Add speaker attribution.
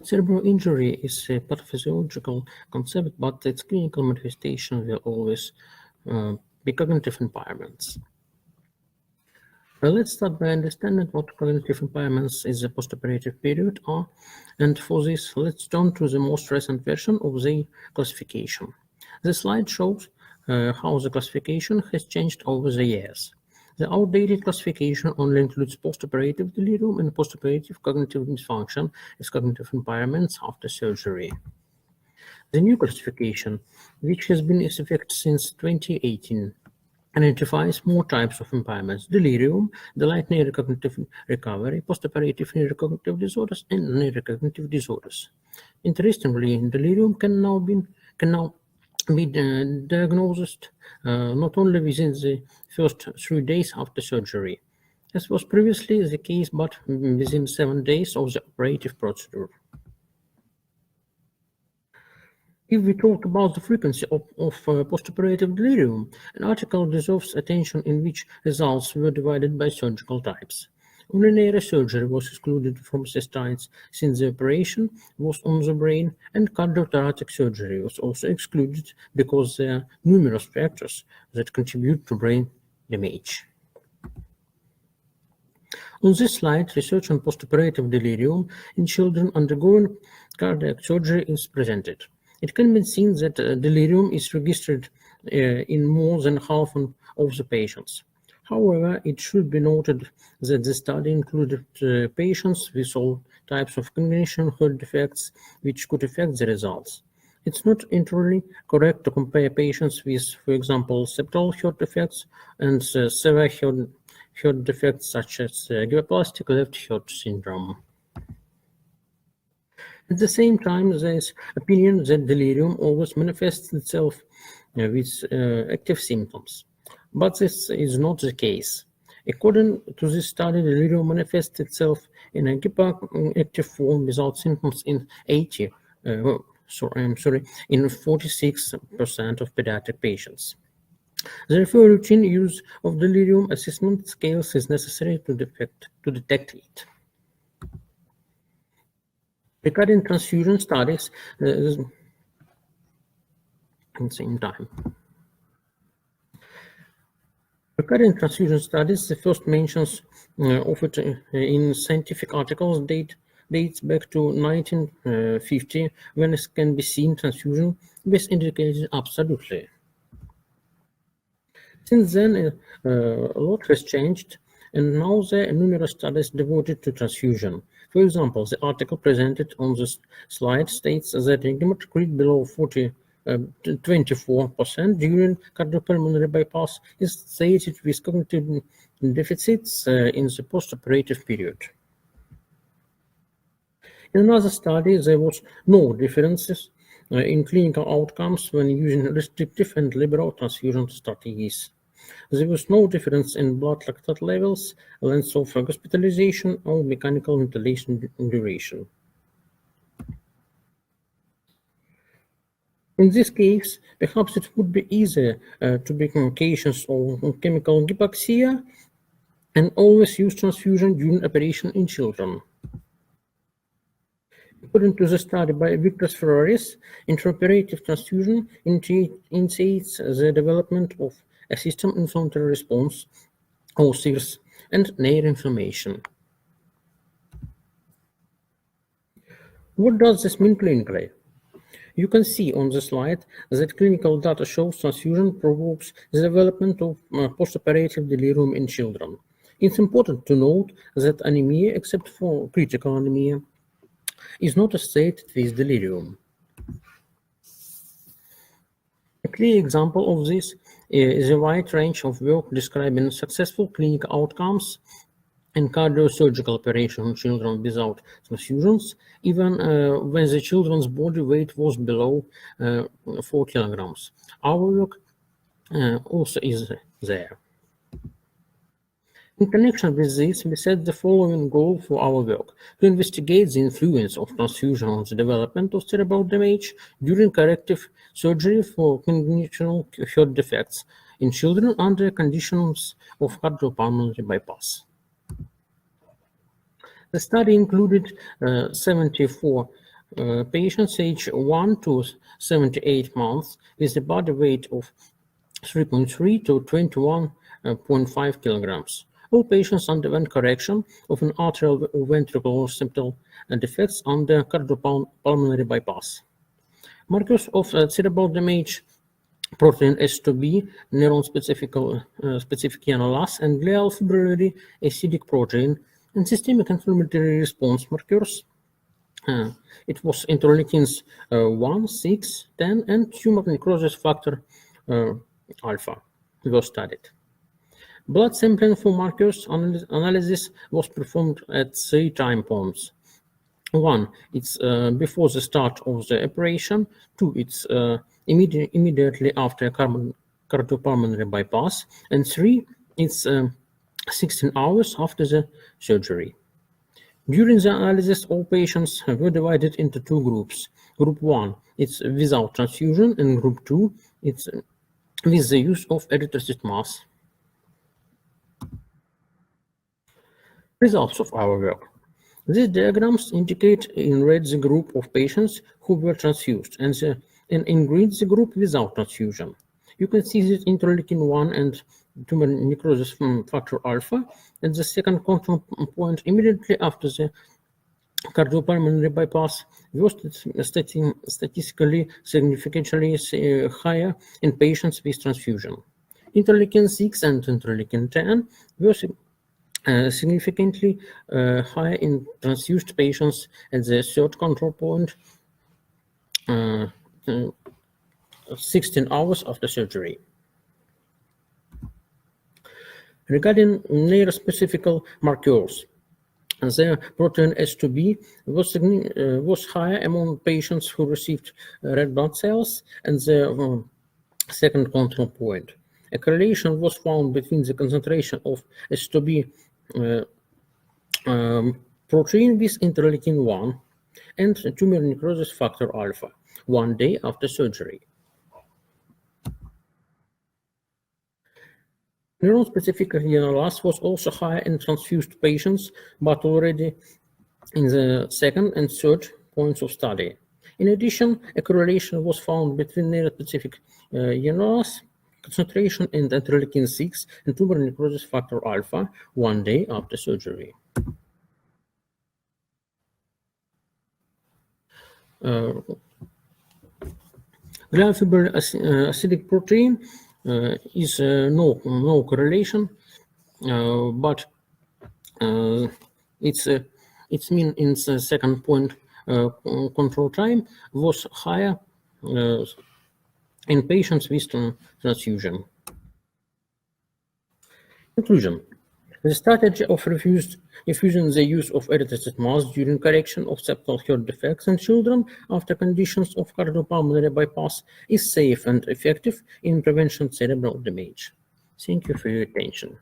Speaker 1: Cerebral injury is a pathophysiological concept, but its clinical manifestation will always be cognitive impairments. Let's start by understanding what cognitive impairments in the postoperative period are, and for this, let's turn to the most recent version of the classification. The slide shows how the classification has changed over the years. The outdated classification only includes postoperative delirium and postoperative cognitive dysfunction as cognitive impairments after surgery. The new classification, which has been in effect since 2018, identifies more types of impairments: delirium, delayed neurocognitive recovery, postoperative neurocognitive disorders, and neurocognitive disorders. Interestingly, delirium can now be diagnosed not only within the first 3 days after surgery, as was previously the case, but within 7 days of the operative procedure. If we talk about the frequency of postoperative delirium, an article deserves attention in which results were divided by surgical types. Only neurosurgery was excluded from the studies since the operation was on the brain, and cardiothoracic surgery was also excluded because there are numerous factors that contribute to brain damage. On this slide, research on postoperative delirium in children undergoing cardiac surgery is presented. It can be seen that delirium is registered in more than half of the patients. However, it should be noted that the study included patients with all types of congenital heart defects, which could affect the results. It's not entirely correct to compare patients with, for example, septal heart defects and severe heart defects such as gyroplastic left heart syndrome. At the same time, there is opinion that delirium always manifests itself with active symptoms. But this is not the case. According to this study, delirium manifests itself in a hyperactive form without symptoms in 46% of pediatric patients. Therefore, routine use of delirium assessment scales is necessary to detect it. Regarding transfusion studies, at the same time. Regarding transfusion studies, the first mentions of it in scientific articles dates back to 1950, when it can be seen transfusion was indicated absolutely. Since then, a lot has changed, and now there are numerous studies devoted to transfusion. For example, the article presented on this slide states that a hemolytic rate below 24% during cardiopulmonary bypass is associated with cognitive deficits in the postoperative period. In another study, there was no differences in clinical outcomes when using restrictive and liberal transfusion strategies. There was no difference in blood lactate levels, length of hospitalization, or mechanical ventilation duration. In this case, perhaps it would be easier to become cases of chemical hypoxia and always use transfusion during operation in children. According to the study by Victor Ferraris, intraoperative transfusion initiates the development of a system inflammatory response, ulcers, and neuroinflammation. What does this mean clinically? You can see on the slide that clinical data shows transfusion provokes the development of postoperative delirium in children. It's important to note that anemia, except for critical anemia, is not associated with delirium. A clear example of this is a wide range of work describing successful clinical outcomes in cardiosurgical operation in children without transfusions, even when the children's body weight was below 4 kilograms. Our work also is there. In connection with this, we set the following goal for our work: to investigate the influence of transfusion on the development of cerebral damage during corrective surgery for congenital heart defects in children under conditions of cardiopulmonary bypass. The study included 74 patients age 1 to 78 months with a body weight of 3.3 to 21.5 kilograms. All patients underwent correction of an atrial or ventricular septal defects under cardiopulmonary bypass. Markers of cerebral damage: protein S2B, neuron-specific NLAS, and glial fibrillary acidic protein, and systemic inflammatory response markers. It was interleukins 1, 6, 10, and tumor necrosis factor alpha was studied. Blood sampling for markers analysis was performed at 3 time points. 1, it's before the start of the operation. 2, it's immediately after cardiopulmonary bypass. And 3, it's 16 hours after the surgery. During the analysis, all patients were divided into 2 groups. Group 1, it's without transfusion, and Group 2, it's with the use of erythrocyte mass. Results of our work. These diagrams indicate in red the group of patients who were transfused, and in green the group without transfusion. You can see that interleukin 1 and tumor necrosis factor alpha at the second control point immediately after the cardiopulmonary bypass was statistically significantly higher in patients with transfusion. Interleukin 6 and interleukin 10 were significantly higher in transfused patients at the third control point 16 hours after surgery. Regarding neurospecific markers, the protein S2B was higher among patients who received red blood cells and the second control point. A correlation was found between the concentration of S2B protein with interleukin 1 and tumor necrosis factor alpha 1 day after surgery. Neuron-specific NLAS was also higher in transfused patients, but already in the second and third points of study. In addition, a correlation was found between neuron-specific NLAS concentration and interleukin 6 and tumor necrosis factor alpha 1 day after surgery. Glial fibrillary acidic protein is no correlation, but its mean in the second point control time was higher in patients with transfusion. Conclusion. The strategy of refusing the use of erythrocyte mass during correction of septal heart defects in children after conditions of cardiopulmonary bypass is safe and effective in preventing cerebral damage. Thank you for your attention.